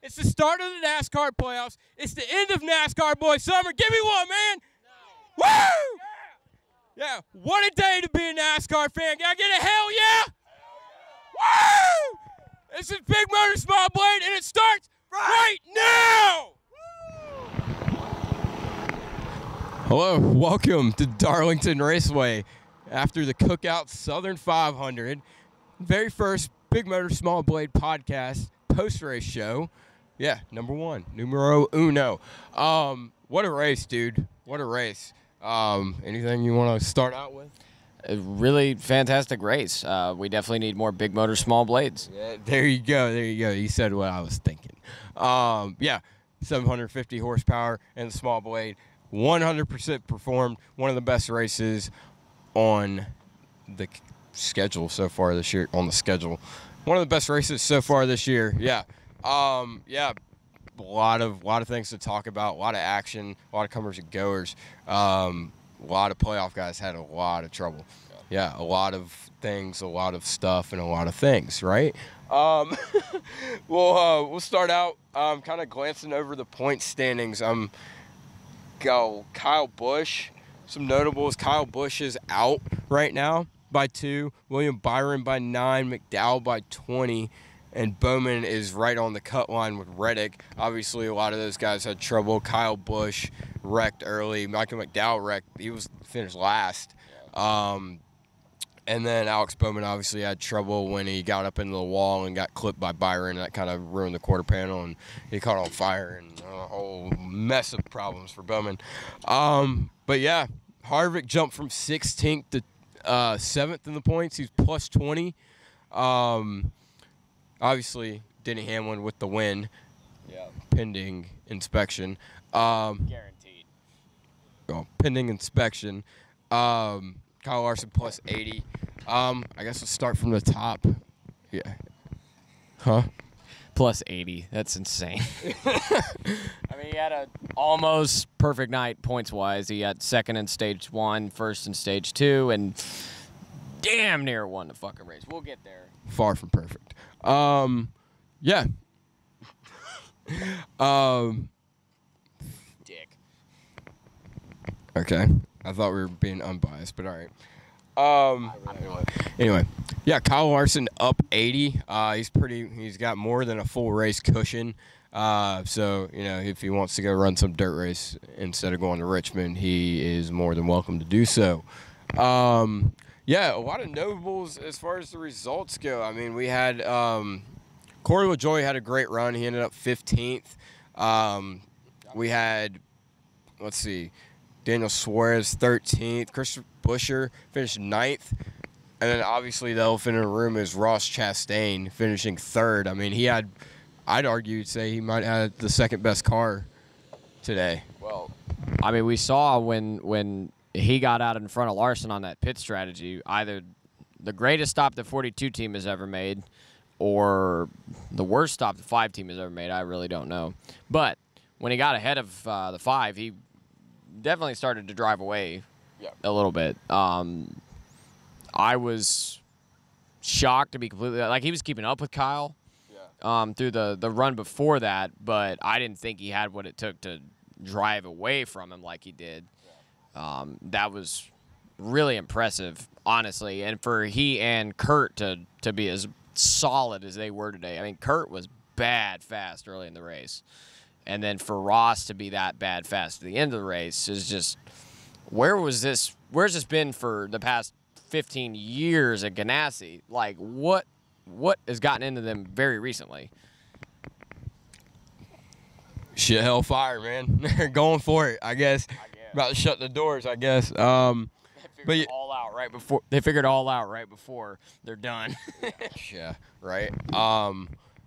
It's the start of the NASCAR playoffs. It's the end of NASCAR boy summer. Give me one, man. No. Woo! Yeah, what a day to be a NASCAR fan. Can I get a hell yeah? Woo! This is Big Motor, Small Blade, and it starts right now! Hello, welcome to Darlington Raceway. After the Cookout Southern 500, very first Big Motor, Small Blade podcast post-race show. Yeah, number one, numero uno. What a race, dude. What a race. Anything you want to start out with? A really fantastic race. We definitely need more Big Motor, Small Blades. Yeah, there you go. There you go. You said what I was thinking. Yeah, 750 horsepower and the small blade. 100% performed. One of the best races on the schedule so far this year. On the schedule. One of the best races so far this year. Yeah. Yeah. A lot of things to talk about. A lot of action. A lot of comers and goers. A lot of playoff guys had a lot of trouble. Yeah, a lot of things, a lot of stuff, and a lot of things, right? We'll start out kind of glancing over the point standings. Go Kyle Busch. Some notables. Kyle Busch is out right now by 2. William Byron by 9. Mcdowell by 20. And Bowman is right on the cut line with Reddick. Obviously, a lot of those guys had trouble. Kyle Busch wrecked early. Michael McDowell wrecked. He was finished last. And then Alex Bowman obviously had trouble when he got up into the wall and got clipped by Byron. That kind of ruined the quarter panel, and he caught on fire, and a whole mess of problems for Bowman. But, yeah, Harvick jumped from 16th to 7th in the points. He's plus 20. Obviously, Denny Hamlin with the win, pending inspection. Guaranteed. Well, pending inspection. Kyle Larson plus 80. I guess we'll start from the top. Yeah. Huh? Plus 80. That's insane. I mean, he had a almost perfect night points-wise. He had second in stage 1, first in stage 2, and damn near won the fucking race. We'll get there. Far from perfect. Yeah. Dick. Okay. I thought we were being unbiased, but all right. Anyway, yeah, Kyle Larson up 80. He's got more than a full race cushion. So, if he wants to go run some dirt race instead of going to Richmond, he is more than welcome to do so. Yeah, a lot of notables as far as the results go. I mean, we had Corey LaJoie had a great run. He ended up 15th. We had, let's see, Daniel Suarez 13th. Christopher Buescher finished 9th. And then obviously the elephant in the room is Ross Chastain finishing 3rd. I mean, I'd argue, say he might have the second best car today. Well, I mean, we saw when he got out in front of Larson on that pit strategy, either the greatest stop the 42 team has ever made or the worst stop the 5 team has ever made. I really don't know. But when he got ahead of the 5, he definitely started to drive away a little bit. I was shocked to be completely – like, he was keeping up with Kyle through the run before that, but I didn't think he had what it took to drive away from him like he did. That was really impressive, honestly. And for he and Kurt to be as solid as they were today. I mean, Kurt was bad fast early in the race. And then for Ross to be that bad fast at the end of the race is just, where's this been for the past 15 years at Ganassi? Like, what has gotten into them very recently? Shit, hellfire, man. They're going for it, I guess. About to shut the doors, I guess. They figured all out right before they're done. Yeah, right.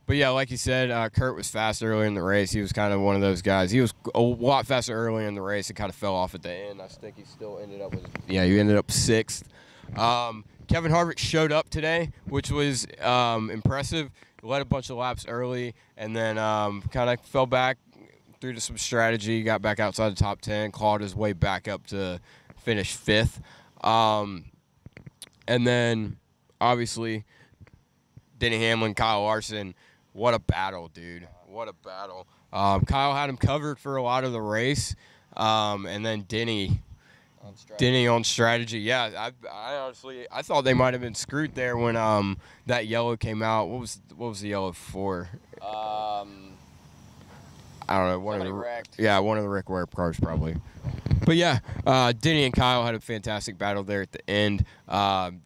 But yeah, like you said, Kurt was fast early in the race. He was kind of one of those guys. He was a lot faster early in the race and kind of fell off at the end. I think he still ended up he ended up 6th. Kevin Harvick showed up today, which was impressive. He led a bunch of laps early and then kind of fell back through to some strategy, got back outside the top 10, clawed his way back up to finish 5th. And then, obviously, Denny Hamlin, Kyle Larson, what a battle, dude. what a battle. Kyle had him covered for a lot of the race, and then Denny on strategy. Yeah, I honestly thought they might have been screwed there when that yellow came out. What was the yellow for? I don't know. One of the Rick Ware cars probably. But yeah, Denny and Kyle had a fantastic battle there at the end.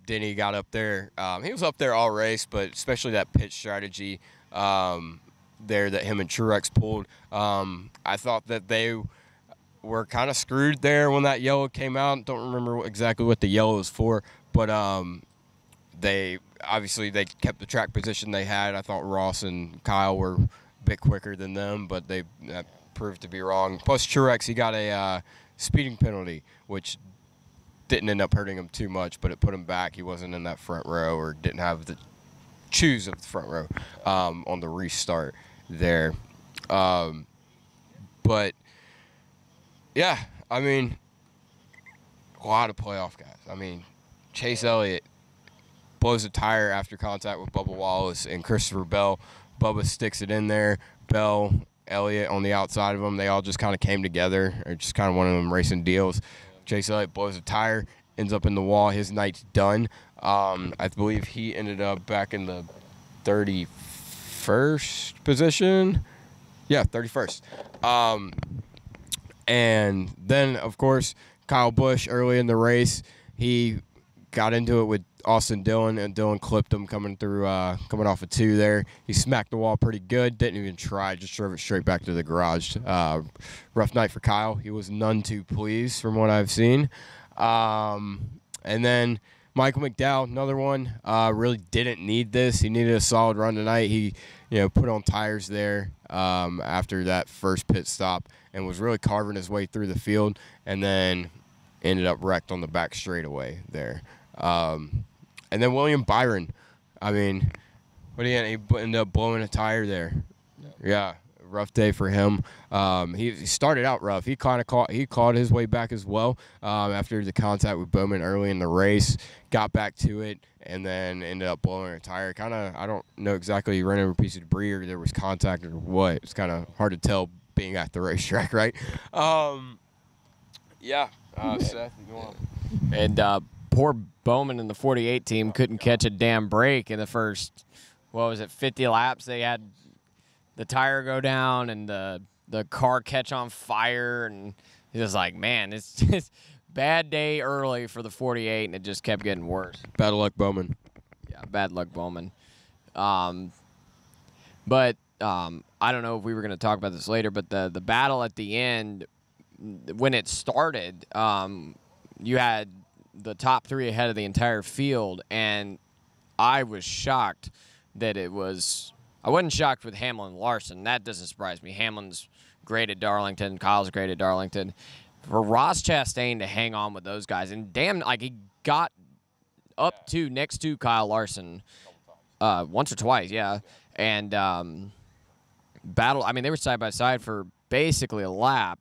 Denny got up there. He was up there all race, but especially that pit strategy there that him and Truex pulled. I thought that they were kind of screwed there when that yellow came out. Don't remember exactly what the yellow was for, but they kept the track position they had. I thought Ross and Kyle were a bit quicker than them, but that proved to be wrong. Plus Truex, he got a speeding penalty, which didn't end up hurting him too much, but it put him back. He wasn't in that front row, or didn't have the choose of the front row on the restart there. But yeah, I mean, a lot of playoff guys. I mean, Chase Elliott blows a tire after contact with Bubba Wallace and Christopher Bell. Bubba sticks it in there. Bell, Elliott on the outside of him. They all just kind of came together. Or just kind of one of them racing deals. Chase Elliott blows a tire, ends up in the wall. His night's done. I believe he ended up back in the 31st position. Yeah, 31st. And then, of course, Kyle Busch early in the race, he got into it with Austin Dillon, and Dillon clipped him coming off of 2 there. He smacked the wall pretty good, didn't even try, just drove it straight back to the garage. Rough night for Kyle. He was none too pleased from what I've seen. And then Michael McDowell, another one, really didn't need this. He needed a solid run tonight. He, put on tires there after that first pit stop and was really carving his way through the field, and then ended up wrecked on the back straightaway there. And then William Byron, I mean, he ended up blowing a tire there. Yeah, rough day for him. He started out rough. He clawed his way back as well after the contact with Bowman early in the race. Got back to it and then ended up blowing a tire. I don't know exactly, he ran over a piece of debris or there was contact or what. It's kind of hard to tell being at the racetrack, right? Yeah. Seth, go on. And poor Bowman and the 48 team couldn't catch a damn break in the first, 50 laps. They had the tire go down and the car catch on fire, and he's just like, man, it's just bad day early for the 48, and it just kept getting worse. Bad luck, Bowman. Yeah, bad luck, Bowman. But I don't know if we were going to talk about this later, but the battle at the end, when it started, you had the top 3 ahead of the entire field, and I was shocked that it was – I wasn't shocked with Hamlin and Larson. That doesn't surprise me. Hamlin's great at Darlington. Kyle's great at Darlington. For Ross Chastain to hang on with those guys, and he got up to next to Kyle Larson once or twice, yeah. And battle – I mean, they were side by side for basically a lap.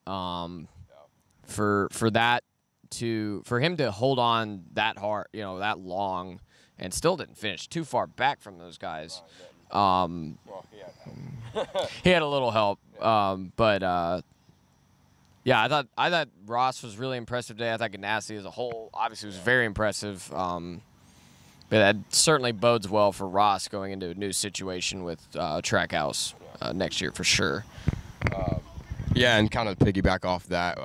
For him to hold on that hard, that long, and still didn't finish too far back from those guys. He had a little help, but yeah, I thought Ross was really impressive today. I thought Ganassi as a whole obviously was very impressive. But that certainly bodes well for Ross going into a new situation with Trackhouse next year for sure. Yeah, and kind of piggyback off that,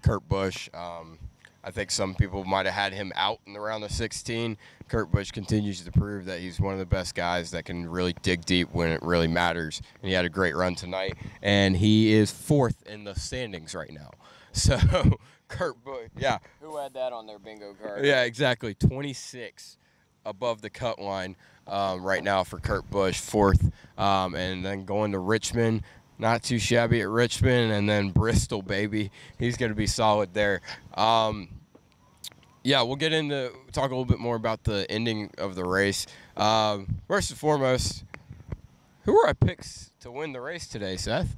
Kurt Busch, I think some people might have had him out in the round of 16. Kurt Busch continues to prove that he's one of the best guys that can really dig deep when it really matters. And he had a great run tonight, and he is 4th in the standings right now. So, Kurt Busch, yeah. Who had that on their bingo card? Yeah, exactly. 26 above the cut line right now for Kurt Busch, 4th. And then going to Richmond. Not too shabby at Richmond, and then Bristol, baby. He's going to be solid there. Yeah, we'll get into talk a little bit more about the ending of the race. First and foremost, who were our picks to win the race today, Seth?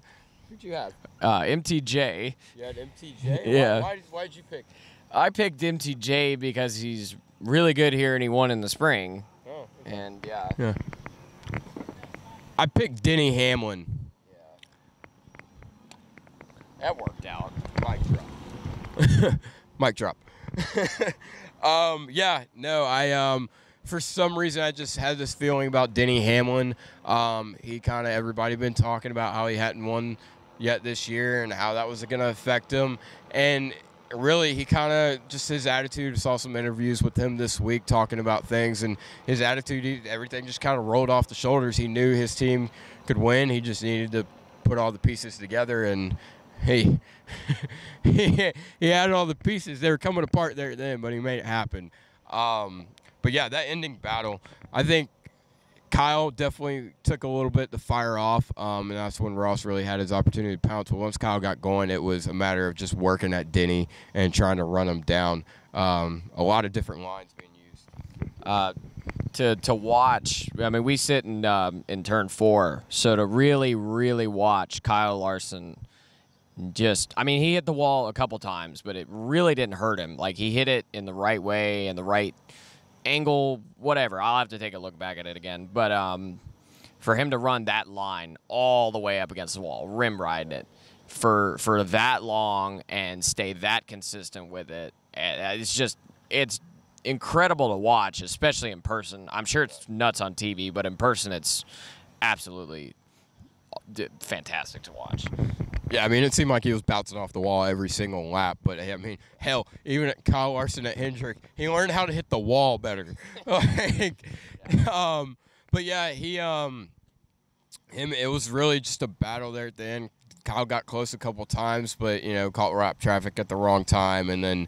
Who'd you have? MTJ. You had MTJ? Yeah. Why did you pick? I picked MTJ because he's really good here and he won in the spring. Oh. And, yeah. I picked Denny Hamlin. That worked out. Mic drop. Mic drop. Yeah, no, I for some reason I just had this feeling about Denny Hamlin. He kind of everybody been talking about how he hadn't won yet this year and how that was going to affect him. And really, he kind of just his attitude. I saw some interviews with him this week talking about things, and his attitude, everything just kind of rolled off the shoulders. He knew his team could win. He just needed to put all the pieces together, and he had all the pieces. They were coming apart there then, but he made it happen. But yeah, that ending battle, I think Kyle definitely took a little bit to fire off, and that's when Ross really had his opportunity to pounce. But once Kyle got going, it was a matter of just working at Denny and trying to run him down. A lot of different lines being used. To watch, I mean, we sit in turn 4, so to really, really watch Kyle Larson I mean, he hit the wall a couple times, but it really didn't hurt him. Like, he hit it in the right way, in the right angle, whatever. I'll have to take a look back at it again. But for him to run that line all the way up against the wall, rim riding it, for that long and stay that consistent with it, it's incredible to watch, especially in person. I'm sure it's nuts on TV, but in person it's absolutely fantastic to watch. Yeah, I mean, it seemed like he was bouncing off the wall every single lap. But, I mean, hell, even at Kyle Larson at Hendrick, he learned how to hit the wall better. But, yeah, it was really just a battle there at the end. Kyle got close a couple times, but, caught wrap traffic at the wrong time. And then,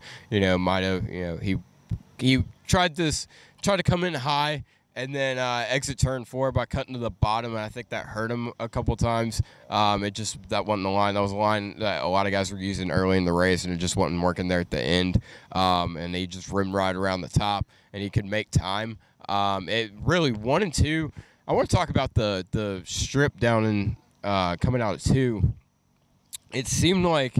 might have, he tried to come in high. And then exit turn 4 by cutting to the bottom, and I think that hurt him a couple times. That wasn't the line. That was a line that a lot of guys were using early in the race, and it just wasn't working there at the end. And he just rimmed right around the top, and he could make time. It really 1 and 2. I want to talk about the strip down in coming out at 2. It seemed like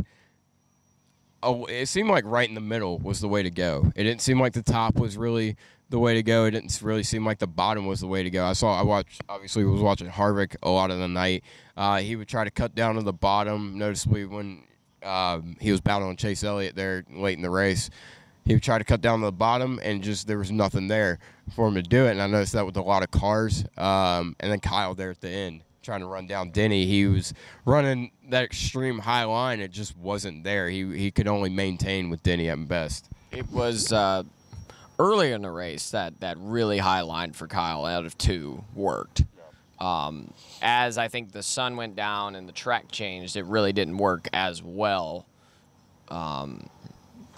right in the middle was the way to go. It didn't seem like the top was really the way to go. It didn't really seem like the bottom was the way to go. Was watching Harvick a lot of the night. He would try to cut down to the bottom, noticeably when he was battling Chase Elliott there late in the race. He would try to cut down to the bottom, and just there was nothing there for him to do it. And I noticed that with a lot of cars. And then Kyle there at the end, trying to run down Denny. He was running that extreme high line. It just wasn't there. He could only maintain with Denny at best. It was earlier in the race that really high line for Kyle out of 2 worked. As I think the sun went down and the track changed, it really didn't work as well. But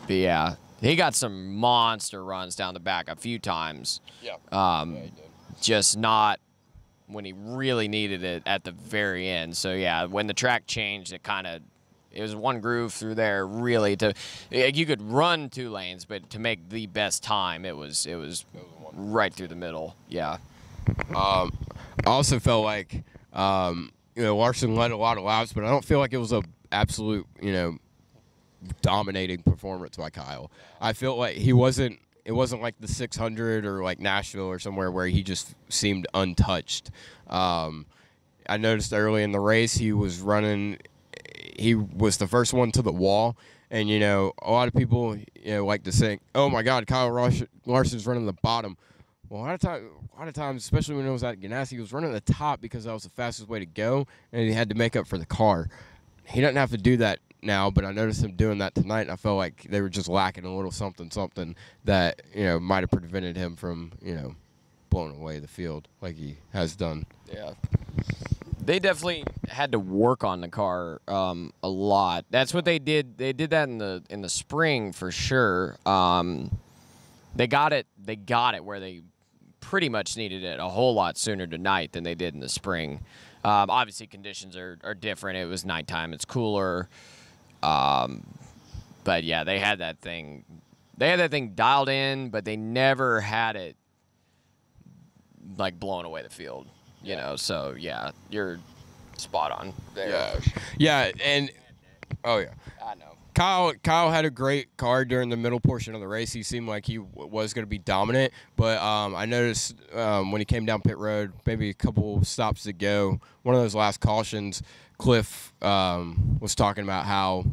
yeah, he got some monster runs down the back a few times. Yeah. He did. Just not when he really needed it at the very end. So yeah, when the track changed, it was one groove through there. Really, you could run 2 lanes, but to make the best time, it was right through the middle. Yeah. I also felt like Larson led a lot of laps, but I don't feel like it was a absolute dominating performance by Kyle. I feel like it wasn't like the 600 or like Nashville or somewhere where he just seemed untouched. I noticed early in the race he was running. He was the first one to the wall, and a lot of people like to say, "Oh my God, Kyle Larson's running the bottom." Well, a lot of times, especially when it was at Ganassi, he was running the top because that was the fastest way to go, and he had to make up for the car. He doesn't have to do that now, but I noticed him doing that tonight, and I felt like they were just lacking a little something that might have prevented him from blowing away the field like he has done. Yeah. They definitely had to work on the car a lot. That's what they did. They did that in the spring for sure. They got it where they pretty much needed it a whole lot sooner tonight than they did in the spring. Obviously, conditions are different. It was nighttime. It's cooler. But yeah, they had that thing. They had that thing dialed in, but they never had it like blowing away the field. So yeah, you're spot on there. Yeah, and oh yeah, I know. Kyle had a great car during the middle portion of the race. He seemed like he was going to be dominant, but I noticed when he came down pit road, maybe a couple stops to go, one of those last cautions, Cliff was talking about how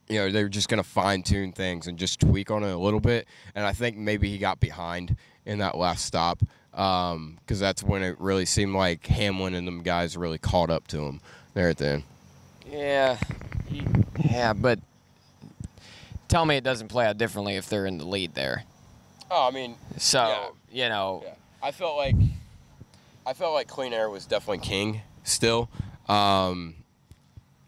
they were just going to fine-tune things and just tweak on it a little bit, and I think maybe he got behind in that last stop because that's when it really seemed like Hamlin and them guys really caught up to him there at the end. Yeah, but tell me it doesn't play out differently if they're in the lead there. Oh, I mean, so yeah. I felt like Clean Air was definitely king still,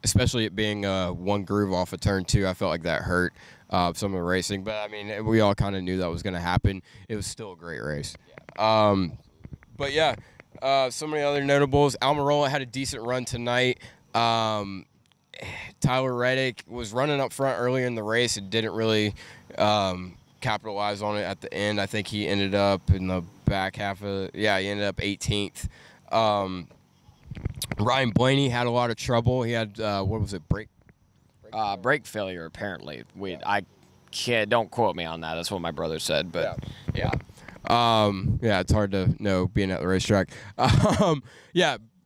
especially it being one groove off of turn 2. I felt like that hurt some of the racing, but I mean, we all kind of knew that was going to happen. It was still a great race. But yeah, some of the other notables. Almirola had a decent run tonight. Tyler Reddick was running up front earlier in the race and didn't really capitalize on it at the end. I think he ended up in the back half of he ended up 18th. Ryan Blaney had a lot of trouble. He had brake failure apparently. Don't quote me on that. That's what my brother said, but yeah. It's hard to know being at the racetrack.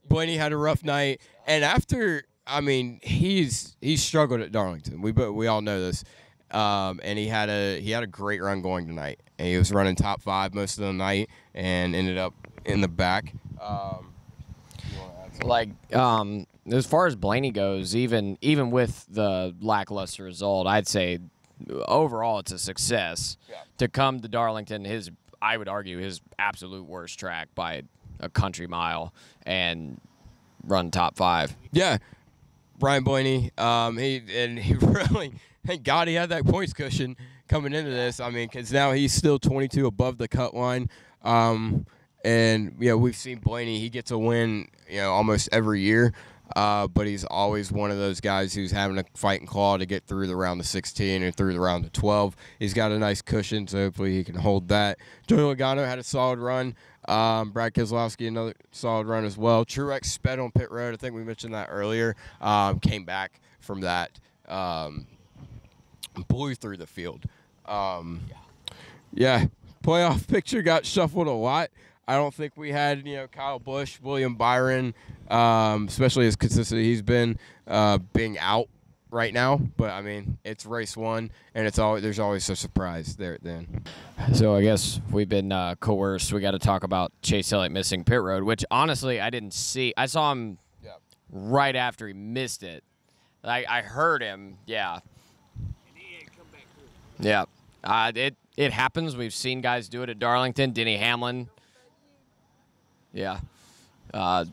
Blaney had a rough night, and after, I mean, he's struggled at Darlington. We all know this, and he had a great run going tonight. And he was running top 5 most of the night, and ended up in the back. As far as Blaney goes, even with the lackluster result, I'd say overall it's a success to come to Darlington. I would argue his absolute worst track by a country mile and run top 5. Yeah, Brian Blaney. He really, thank God he had that points cushion coming into this. I mean, because now he's still 22 above the cut line. And we've seen Blaney. He gets a win, almost every year. But he's always one of those guys who's having a fight and claw to get through the round of 16 or through the round of 12. He's got a nice cushion, so hopefully he can hold that. Joey Logano had a solid run. Brad Keselowski, another solid run as well. Truex sped on pit road. I think we mentioned that earlier. Came back from that. Blew through the field. Playoff picture got shuffled a lot. I don't think we had, Kyle Busch, William Byron, especially as consistent he's been being out right now. But, I mean, it's race 1, and there's always a surprise there at the end. So I guess we've been coerced. We got to talk about Chase Elliott missing pit road, which, honestly, I didn't see. I saw him right after he missed it. I heard him, yeah. And he had come back through. Yeah. It happens. We've seen guys do it at Darlington. Denny Hamlin. Yeah. We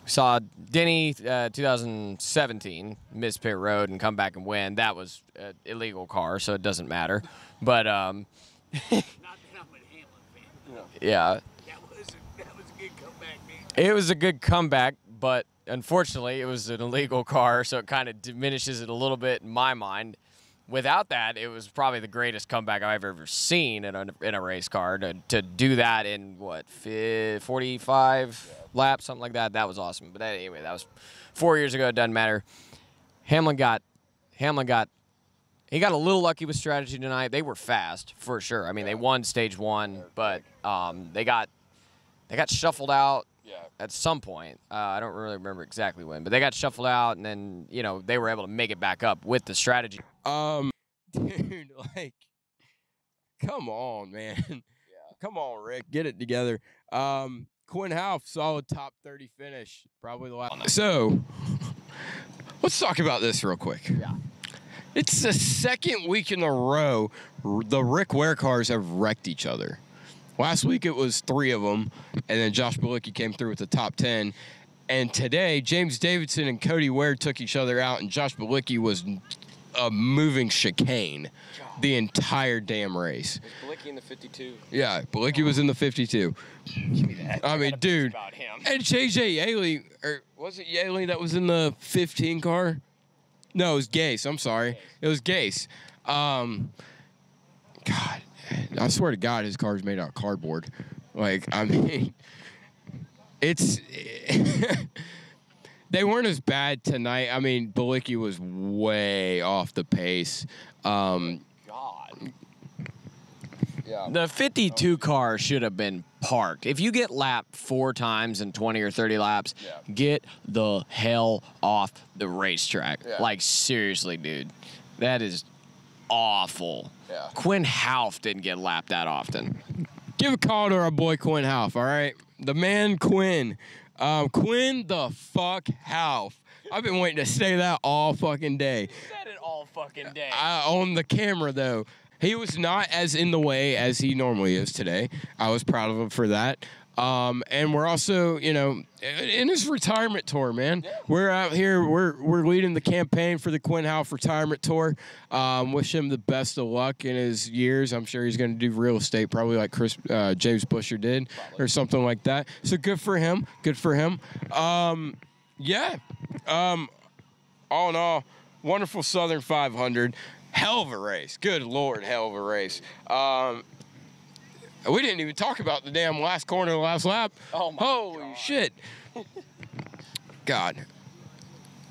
saw Denny 2017 miss pit road and come back and win. That was an illegal car, so it doesn't matter. But Not that I'm a Hamlin fan. Yeah. That was a good comeback, man. It was a good comeback, but unfortunately it was an illegal car, so it kind of diminishes it a little bit in my mind. Without that, it was probably the greatest comeback I've ever seen in a race car. To do that in, 45 laps, something like that, that was awesome. But anyway, that was 4 years ago. It doesn't matter. Hamlin got a little lucky with strategy tonight. They were fast, for sure. I mean, they won stage 1, but they got shuffled out at some point. I don't really remember exactly when, but they got shuffled out, and then, they were able to make it back up with the strategy. Dude, come on, man. Yeah. Come on, Rick. Get it together. Quinn Houff, solid top 30 finish. Probably the last. So, let's talk about this real quick. Yeah. It's the second week in a row the Rick Ware cars have wrecked each other. Last week it was 3 of them, and then Josh Bilicki came through with the top 10. And today, James Davidson and Cody Ware took each other out, and Josh Bilicki was a moving chicane the entire damn race. Was Bilicki in the 52? Yeah, Bilicki was in the 52. Give me that. I mean, dude. About him. And JJ Yaley, or was it Yaley that was in the 15 car? No, it was Gase. I'm sorry. It was Gase. God, I swear to God, his car's made out of cardboard. I mean, it's They weren't as bad tonight. I mean, Bilicki was way off the pace. God. Yeah. The 52 car should have been parked. If you get lapped 4 times in 20 or 30 laps, get the hell off the racetrack. Yeah. Like, seriously, dude. That is awful. Yeah. Quinn Half didn't get lapped that often. Give a call to our boy Quinn Half, all right? The man Quinn. Quinn the fuck Half. I've been waiting to say that all fucking day. You said it all fucking day. On the camera, though. He was not as in the way as he normally is today. I was proud of him for that. And we're also, you know, in his retirement tour, man. Yeah. We're out here. We're leading the campaign for the Quinn Half retirement tour. Wish him the best of luck in his years. I'm sure he's going to do real estate, probably like James Buescher did, or something like that. So good for him. Good for him. Yeah. All in all, wonderful Southern 500. Hell of a race. Good Lord, hell of a race. We didn't even talk about the damn last corner of the last lap. Oh, my Holy God. shit. God.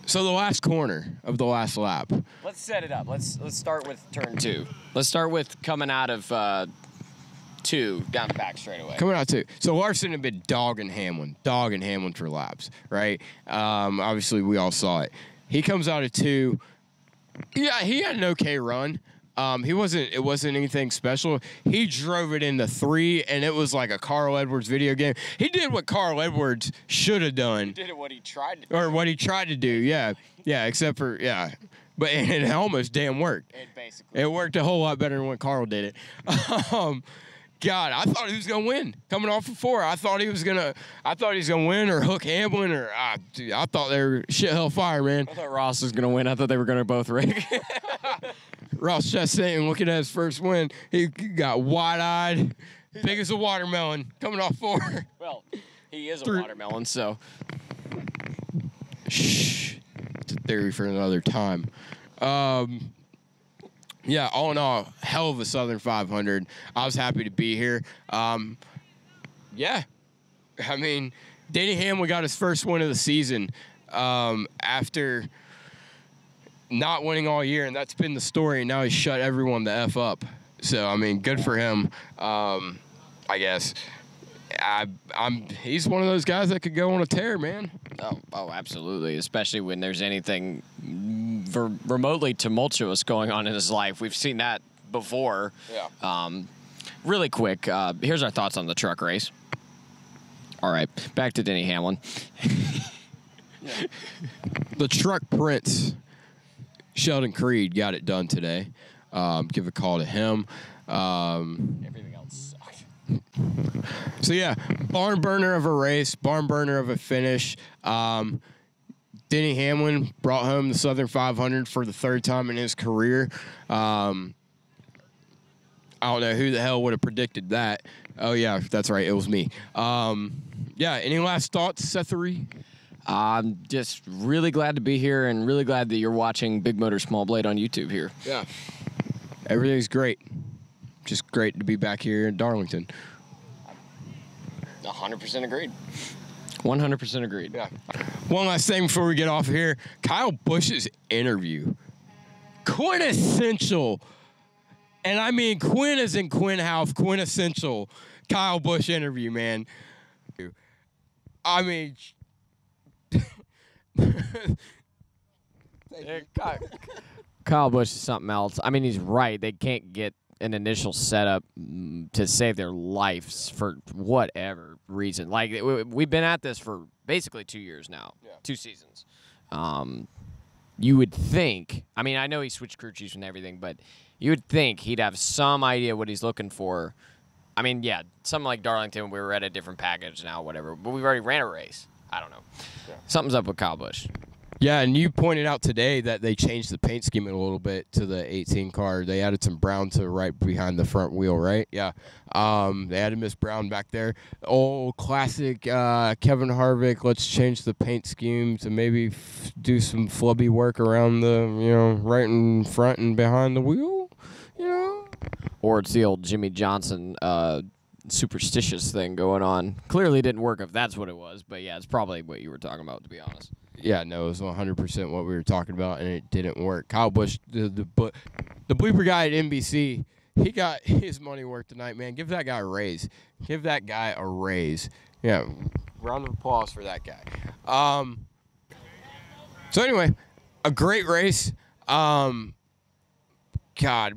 So the last corner of the last lap. Let's set it up. Let's start with turn 2. Let's start with coming out of 2 down the back straightaway. Coming out 2. So Larson had been dogging Hamlin for laps, right? Obviously, we all saw it. He comes out of 2. Yeah, he had an okay run. It wasn't anything special. He drove it into 3, and it was like a Carl Edwards video game. He did what Carl Edwards should have done. He did what he tried to do. Or what he tried to do, yeah. Yeah, except for, yeah. But it almost damn worked. It worked a whole lot better than when Carl did it. God, I thought he was gonna win coming off of 4. I thought he was gonna win or hook Hamlin or dude, I thought they were shit hell fire, man. I thought Ross was gonna win. I thought they were gonna both rig. Ross Chastain looking at his first win, he got wide-eyed, big as a watermelon, coming off 4. Well, he is a watermelon, so. Shh, it's a theory for another time. Yeah, all in all, hell of a Southern 500. I was happy to be here. Yeah, I mean, Denny Hamlin got his first win of the season after not winning all year, and that's been the story. And now he's shut everyone the F up. So, I mean, good for him, I guess. He's one of those guys that could go on a tear, man. Oh, absolutely. Especially when there's anything remotely tumultuous going on in his life. We've seen that before. Yeah. Really quick, here's our thoughts on the truck race. All right, back to Denny Hamlin. The truck prince, Sheldon Creed, got it done today. Give a call to him. Everything else sucked. So, yeah, barn burner of a race, barn burner of a finish. Denny Hamlin brought home the Southern 500 for the 3rd time in his career. I don't know who the hell would have predicted that. Oh, yeah, that's right. It was me. Yeah, any last thoughts, Sethery? I'm just really glad to be here and really glad that you're watching Big Motor Small Blade on YouTube here. Yeah. Everything's great. Just great to be back here in Darlington. 100% agreed. 100% agreed. Yeah. One last thing before we get off here. Kyle Busch's interview. Quintessential. And I mean Quinn as in Quinn Half, quintessential Kyle Busch interview, man. I mean... Kyle Busch is something else. I mean, he's right. They can't get an initial setup to save their lives for whatever reason. Like, we've been at this for basically 2 years now, 2 seasons. You would think, I mean, I know he switched crew chiefs and everything, but you would think he'd have some idea what he's looking for. I mean, yeah, something like Darlington, we were at a different package now, whatever, but we've already ran a race. I don't know. Yeah. Something's up with Kyle Busch. Yeah, and you pointed out today that they changed the paint scheme a little bit to the 18 car. They added some brown to right behind the front wheel, right? Yeah. They added Miss Brown back there. Old classic Kevin Harvick, let's change the paint scheme to maybe do some flubby work around the, right in front and behind the wheel, Or it's the old Jimmy Johnson superstitious thing going on. Clearly didn't work if that's what it was, but yeah, it's probably what you were talking about, to be honest. Yeah, no, it was 100% what we were talking about, and it didn't work. Kyle Busch, the blooper guy at NBC, he got his money worth tonight, man. Give that guy a raise. Give that guy a raise. Yeah, round of applause for that guy. So anyway, a great race. God,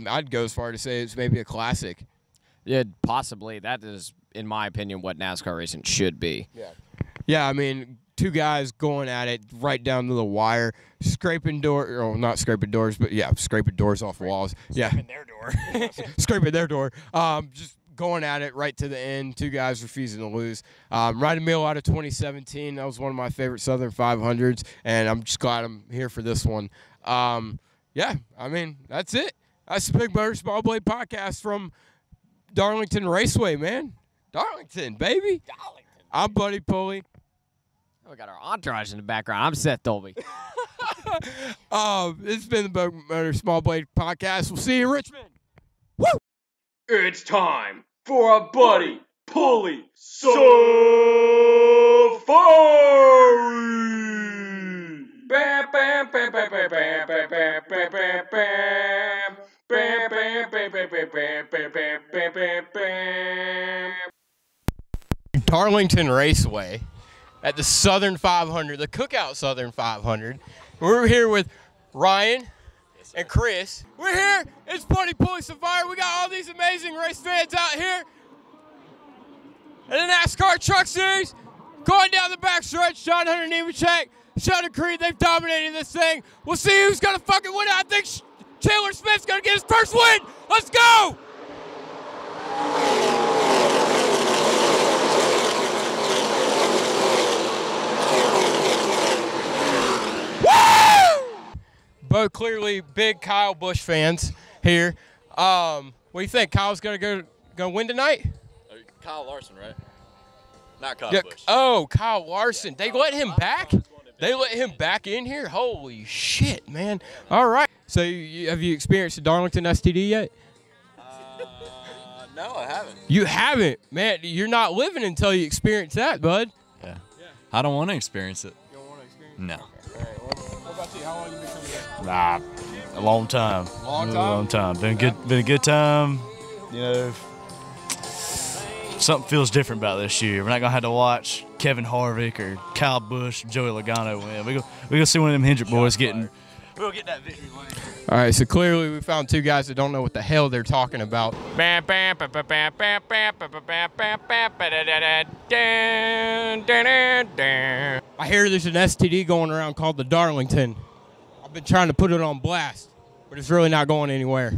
I'd go as far to say it's maybe a classic. Yeah, possibly. That is, in my opinion, what NASCAR racing should be. Yeah. Yeah, I mean, two guys going at it right down to the wire, scraping not scraping doors, but yeah, scraping doors off walls. Scraping their door. Scraping their door. Just going at it right to the end. Two guys refusing to lose. Riding Mill out of 2017. That was one of my favorite Southern 500s, and I'm just glad I'm here for this one. Yeah, I mean, that's it. That's the Big Motor Small Blade podcast from Darlington Raceway, man. Darlington, baby. Darlington. I'm Buddy Pulley. We got our entourage in the background. I'm Seth Dolby. It's been the Big Motor Small Blade podcast. We'll see you in Richmond. Woo! It's time for a Buddy Pulley Safari! Bam, bam, bam, bam, bam, bam, bam, bam, bam, bam, bam. Bam, bam, bam, bam, bam, bam, bam, bam, bam, bam, bam. Darlington Raceway at the Southern 500, the Cookout Southern 500. We're here with Ryan and Chris. We're here. It's Buddy Pulley Safari. We got all these amazing race fans out here in the NASCAR Truck Series. Going down the backstretch, John Hunter Nemechek, Sheldon Creed, they've dominated this thing. We'll see who's going to fucking win it. I think Taylor Smith's going to get his first win. Let's go! Woo! Both clearly big Kyle Busch fans here. What do you think? Kyle's gonna win tonight? Kyle Larson, right? Not Kyle Yeah. Busch. Oh, Kyle Larson. They let him back? They let him back in here? Holy shit, man. All right. So have you experienced the Darlington STD yet? No, I haven't. You haven't? Man, you're not living until you experience that, bud. Yeah. I don't want to experience it. You don't want to experience No. it? All right. What about you? How long have you been coming here? A long time. Long time? A long time. Been a good time. You know, something feels different about this year. We're not gonna have to watch Kevin Harvick or Kyle Busch, Joey Logano win. We gonna see one of them Hendrick boys getting. We'll get that victory lane. All right, so clearly we found two guys that don't know what the hell they're talking about. I hear there's an STD going around called the Darlington. I've been trying to put it on blast, but it's really not going anywhere.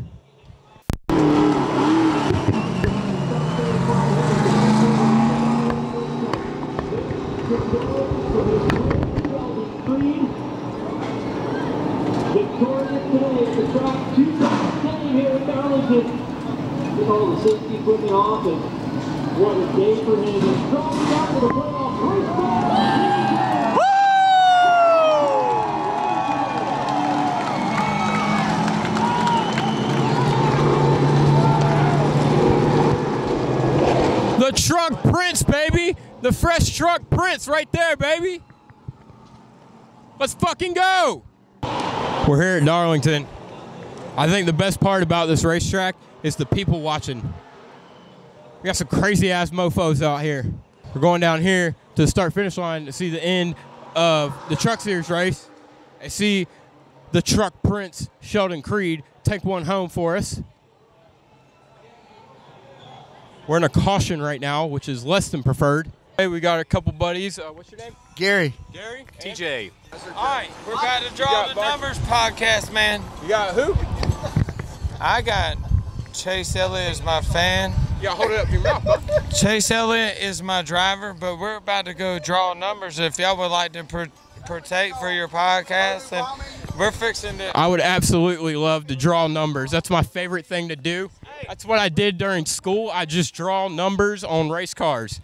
Victorious today at the track 2010 here at Darlington. With all the safety equipment off, and what a day for him. He's strong out to the playoff race. The truck prince, baby. The fresh truck prince right there, baby. Let's fucking go. We're here at Darlington. I think the best part about this racetrack is the people watching. We got some crazy-ass mofos out here. We're going down here to the start-finish line to see the end of the Truck Series race and see the truck prince, Sheldon Creed, take one home for us. We're in a caution right now, which is less than preferred. Hey, we got a couple buddies. What's your name? Gary. Gary? TJ. All right, we're about to draw the numbers podcast, man. You got who? I got Chase Elliott as my fan. You got to hold it up to your mouth, bud. Chase Elliott is my driver, but we're about to go draw numbers. If y'all would like to partake for your podcast, and we're fixing to. I would absolutely love to draw numbers. That's my favorite thing to do. That's what I did during school. I just draw numbers on race cars.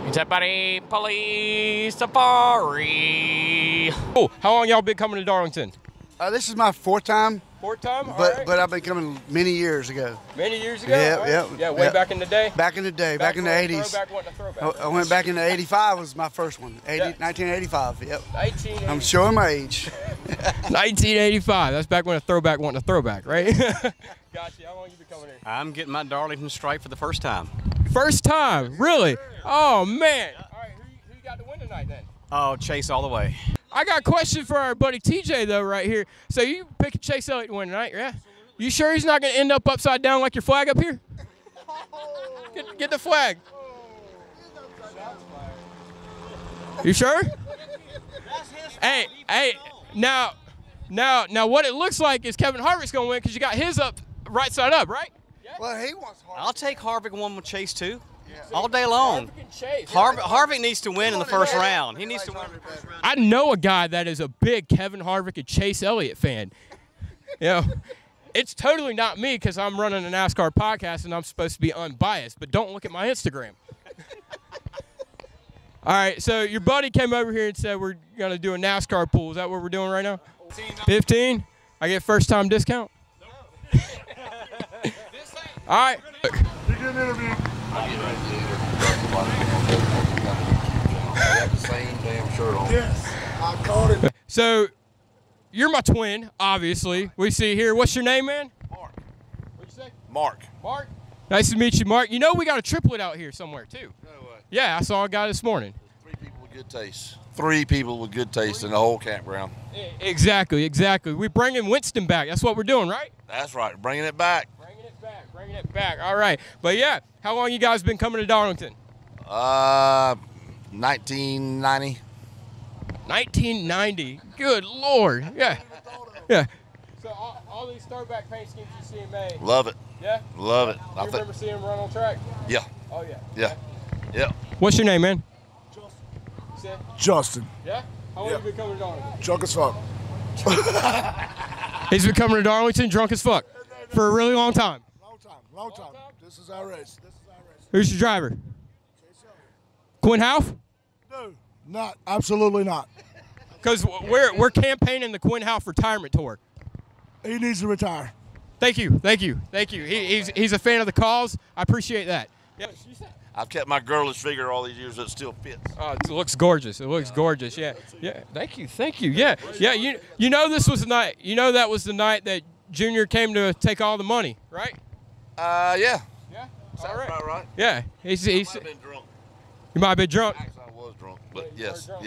It's a Buddy Pulley Safari. Oh, how long y'all been coming to Darlington? This is my 4th time. 4th time? But I've been coming many years ago. Many years ago? Yeah, way back in the day? Back in the day, back in the 80s. I went back into 85 was my first one. 1985, yep. I'm showing my age. 1985. That's back when a throwback wasn't a throwback, right? Gotcha. How long you been coming here? I'm getting my Darlington stripe for the first time. First time? Really? Oh, man. All right, who you got to win tonight then? Oh, Chase all the way. I got a question for our buddy TJ, though, right here. So you picking Chase Elliott to win tonight, yeah? You sure he's not going to end up upside down like your flag up here? Get the flag. You sure? Hey, now what it looks like is Kevin Harvick's going to win because you got his up right side up, right? Well, he wants Harvick. I'll take Harvick one with Chase, too. All day long. Harvick needs to win in the first round. He needs to win in the first round. I know a guy that is a big Kevin Harvick and Chase Elliott fan. You know, it's totally not me because I'm running a NASCAR podcast and I'm supposed to be unbiased, but don't look at my Instagram. All right, so your buddy came over here and said we're going to do a NASCAR pool. Is that what we're doing right now? 15? I get first-time discount? All right. So, you're my twin, obviously. We see here. What's your name, man? Mark. What'd you say? Mark. Mark? Nice to meet you, Mark. You know we got a triplet out here somewhere, too. No way. Yeah, I saw a guy this morning. 3 people with good taste. 3 people with good taste in the whole campground. Exactly. We're bringing Winston back. That's what we're doing, right? That's right. Bringing it back. Bringing it back. All right. But, yeah, how long you guys been coming to Darlington? 1990. 1990. Good Lord. Yeah. So all these throwback paint schemes you see him made. Love it. Yeah? Love it. You remember seeing him run on track? Yeah. Oh, yeah. Yeah. What's your name, man? Justin. Yeah? How long you been coming to Darlington? Drunk as fuck. He's been coming to Darlington drunk as fuck for a really long time. Long time. This is our race. Who's your driver? Quinn Houff? No, not. Absolutely not. Because we're campaigning the Quinn Houff retirement tour. He needs to retire. Thank you. He's a fan of the cause. I appreciate that. Yeah. I've kept my girlish figure all these years. It still fits. Oh, it looks gorgeous. Yeah. Thank you. Yeah. You know this was the night. You know that was the night that Junior came to take all the money, right? Yeah. Yeah. All right. Yeah. I might have been drunk. You might have been drunk. Actually, I was drunk, but yes. Right.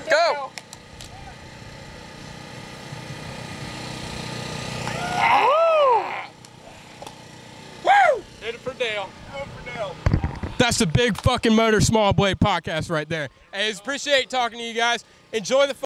Go. Woo! Hit it for Dale. That's the big fucking Moter Small Blade podcast right there. Hey, appreciate talking to you guys. Enjoy the